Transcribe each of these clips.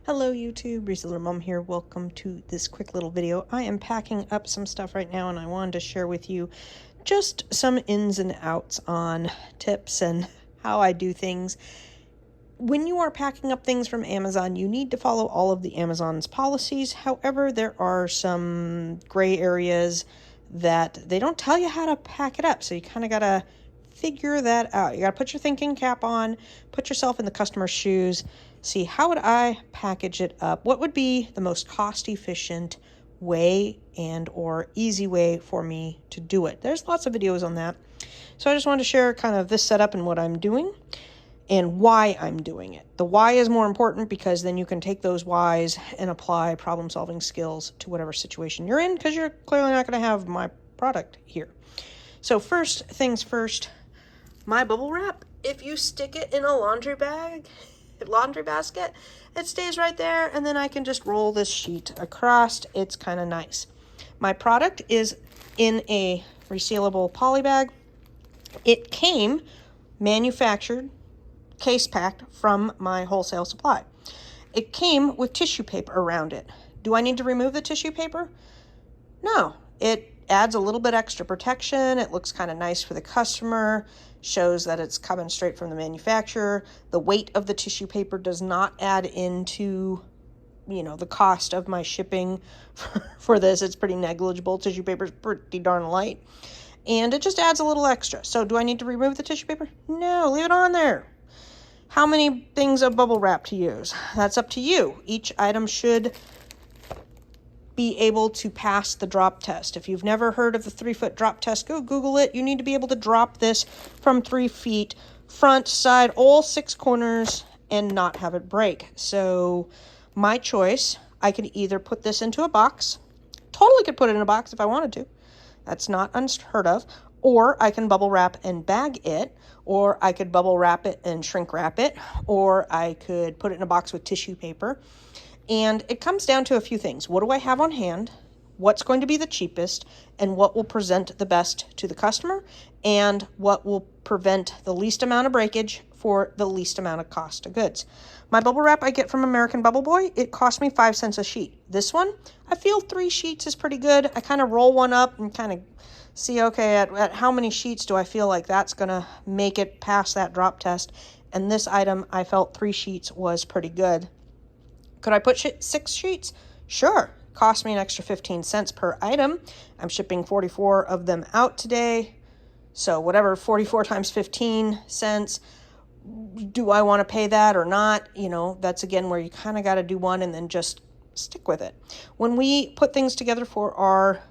Hello YouTube, Reseller Mom here. Welcome to this quick little video. I am packing up some stuff right now and I wanted to share with you just some ins and outs on tips and how I do things. When you are packing up things from Amazon, you need to follow all of the Amazon's policies. However, there are some gray areas that they don't tell you how to pack it up. So you kind of got to figure that out. You got to put your thinking cap on, put yourself in the customer's shoes, see how would I package it up? What would be the most cost efficient way and or easy way for me to do it? There's lots of videos on that. So I just wanted to share kind of this setup and what I'm doing and why I'm doing it. The why is more important because then you can take those whys and apply problem solving skills to whatever situation you're in, because you're clearly not going to have my product here. So first things first, my bubble wrap, if you stick it in a laundry basket, it stays right there, and then I can just roll this sheet across. It's kind of nice. My product is in a resealable poly bag. It came manufactured, case packed from my wholesale supply. It came with tissue paper around it. Do I need to remove the tissue paper? No. It adds a little bit extra protection. It looks kind of nice for the customer, shows that it's coming straight from the manufacturer. The weight of the tissue paper does not add into, the cost of my shipping for this. It's pretty negligible. Tissue paper is pretty darn light, and it just adds a little extra. So do I need to remove the tissue paper? No, leave it on there. How many things of bubble wrap to use? That's up to you. Each item should be able to pass the drop test. If you've never heard of the 3-foot drop test, go Google it. You need to be able to drop this from 3 feet, front, side, all 6 corners, and not have it break. So my choice, I could either put this into a box, totally could put it in a box if I wanted to. That's not unheard of. Or I can bubble wrap and bag it, or I could bubble wrap it and shrink wrap it, or I could put it in a box with tissue paper. And it comes down to a few things. What do I have on hand? What's going to be the cheapest? And what will present the best to the customer? And what will prevent the least amount of breakage for the least amount of cost of goods? My bubble wrap I get from American Bubble Boy, it cost me 5 cents a sheet. This one, I feel 3 sheets is pretty good. I kind of roll one up and kind of see, okay, at how many sheets do I feel like that's going to make it past that drop test? And this item, I felt 3 sheets was pretty good. Could I put 6 sheets? Sure. Cost me an extra 15 cents per item. I'm shipping 44 of them out today. So whatever, 44 times 15 cents. Do I want to pay that or not? That's again where you kind of got to do one and then just stick with it. When we put things together for our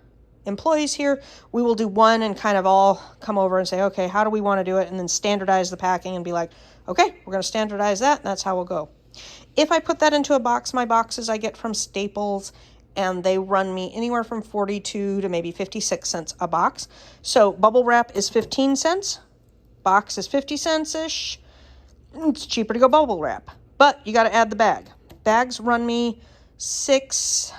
employees here, we will do one and kind of all come over and say, okay, how do we want to do it? And then standardize the packing and be like, okay, we're going to standardize that. And that's how we'll go. If I put that into a box, my boxes I get from Staples, and they run me anywhere from 42 to maybe 56 cents a box. So bubble wrap is 15 cents. Box is 50 cents-ish. It's cheaper to go bubble wrap. But you got to add the bag. Bags run me 6,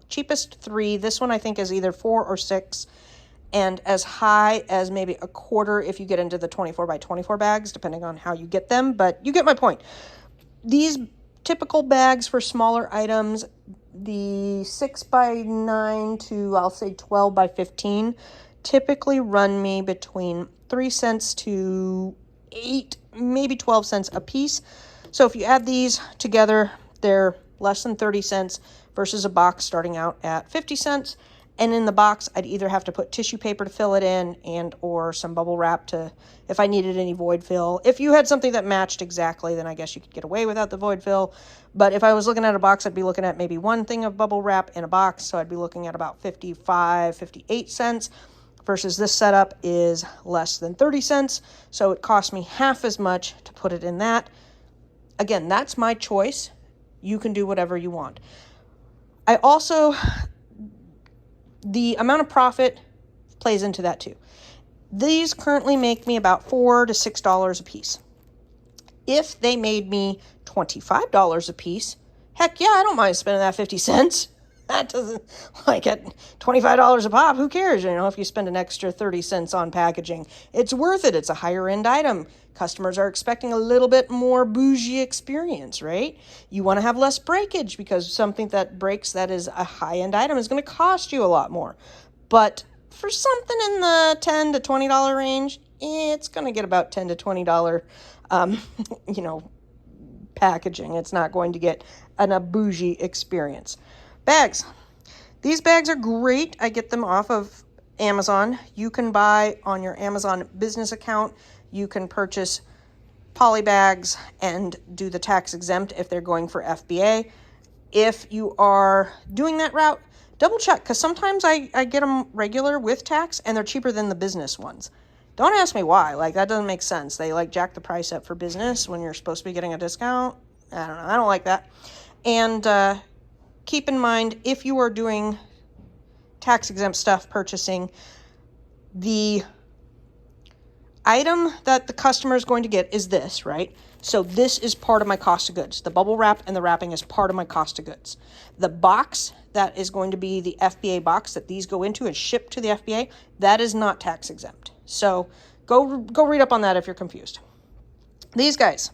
cheapest 3. This one I think is either 4 or 6. And as high as maybe a quarter if you get into the 24 by 24 bags, depending on how you get them. But you get my point. These typical bags for smaller items, the 6 by 9 to, I'll say 12 by 15, typically run me between 3 cents to 8, maybe 12 cents a piece. So if you add these together, they're less than 30 cents versus a box starting out at 50 cents. And in the box, I'd either have to put tissue paper to fill it in and or some bubble wrap to, if I needed any void fill. If you had something that matched exactly, then I guess you could get away without the void fill. But if I was looking at a box, I'd be looking at maybe one thing of bubble wrap in a box. So I'd be looking at about 55, 58 cents versus this setup is less than 30 cents. So it cost me half as much to put it in that. Again, that's my choice. You can do whatever you want. I also... The amount of profit plays into that too. These currently make me about $4 to $6 a piece. If they made me $25 a piece, heck yeah, I don't mind spending that 50 cents. That doesn't, like at $25 a pop, who cares? If you spend an extra 30 cents on packaging, it's worth it. It's a higher end item. Customers are expecting a little bit more bougie experience, right? You want to have less breakage because something that breaks that is a high-end item is going to cost you a lot more. But for something in the $10 to $20 range, it's going to get about $10 to $20, packaging. It's not going to get a bougie experience. Bags. These bags are great. I get them off of Amazon. You can buy on your Amazon business account. You can purchase poly bags and do the tax exempt if they're going for FBA. If you are doing that route, double check, because sometimes I get them regular with tax and they're cheaper than the business ones. Don't ask me why. Like, that doesn't make sense. They jack the price up for business when you're supposed to be getting a discount. I don't know. I don't like that. And keep in mind, if you are doing tax exempt stuff purchasing, the item that the customer is going to get is this, right? So this is part of my cost of goods. The bubble wrap and the wrapping is part of my cost of goods. The box that is going to be the FBA box that these go into and ship to the FBA, that is not tax exempt. So go read up on that if you're confused. These guys,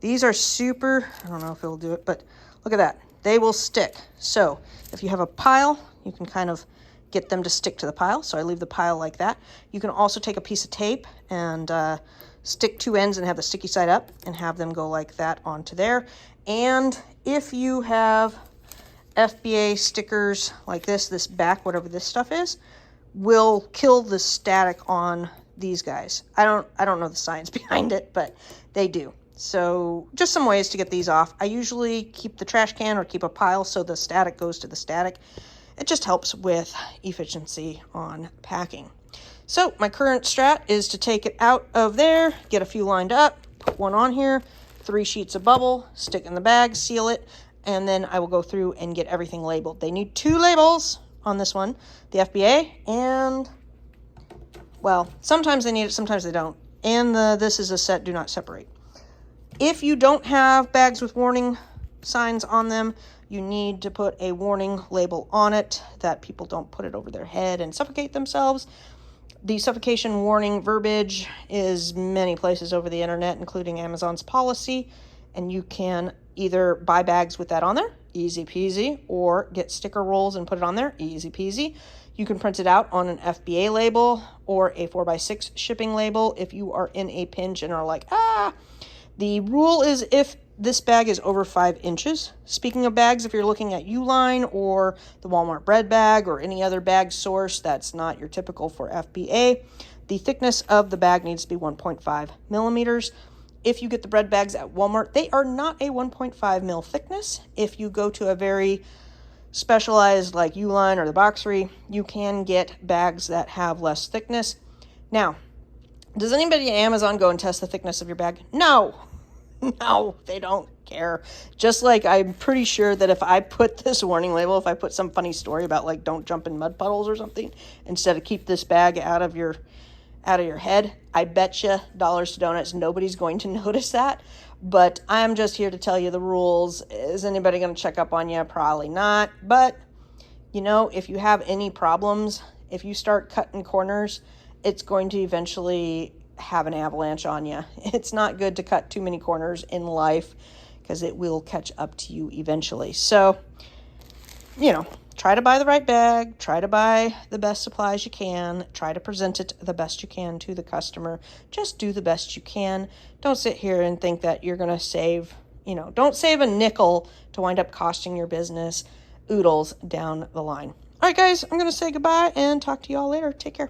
these are super, I don't know if it'll do it, but look at that. They will stick. So if you have a pile, you can kind of get them to stick to the pile. So I leave the pile like that. You can also take a piece of tape and stick two ends and have the sticky side up and have them go like that onto there. And if you have FBA stickers like this back, whatever this stuff is, will kill the static on these guys. I don't know the science behind it, but they do. So just some ways to get these off. I usually keep the trash can or keep a pile so the static goes to the static. It just helps with efficiency on packing. So my current strat is to take it out of there, get a few lined up, put one on here, 3 sheets of bubble, stick in the bag, seal it, and then I will go through and get everything labeled. They need 2 labels on this one, the FBA, and, well, sometimes they need it, sometimes they don't. And this is a set, do not separate. If you don't have bags with warning signs on them, you need to put a warning label on it that people don't put it over their head and suffocate themselves. The suffocation warning verbiage is many places over the internet, including Amazon's policy, and you can either buy bags with that on there, easy peasy, or get sticker rolls and put it on there, easy peasy. You can print it out on an FBA label or a 4x6 shipping label if you are in a pinch and are like, The rule is if this bag is over 5 inches. Speaking of bags, if you're looking at Uline or the Walmart bread bag or any other bag source that's not your typical for FBA, the thickness of the bag needs to be 1.5 millimeters. If you get the bread bags at Walmart, they are not a 1.5 mil thickness. If you go to a very specialized like Uline or the Boxery, you can get bags that have less thickness. Now, does anybody at Amazon go and test the thickness of your bag? No. No, they don't care. Just like I'm pretty sure that if I put this warning label, if I put some funny story about like don't jump in mud puddles or something, instead of keep this bag out of your head, I bet you dollars to donuts nobody's going to notice that. But I'm just here to tell you the rules. Is anybody going to check up on you? Probably not. But, if you have any problems, if you start cutting corners, it's going to eventually have an avalanche on you. It's not good to cut too many corners in life because it will catch up to you eventually. So, try to buy the right bag, try to buy the best supplies you can, try to present it the best you can to the customer. Just do the best you can. Don't sit here and think that you're going to save, don't save a nickel to wind up costing your business oodles down the line. All right, guys, I'm going to say goodbye and talk to you all later. Take care.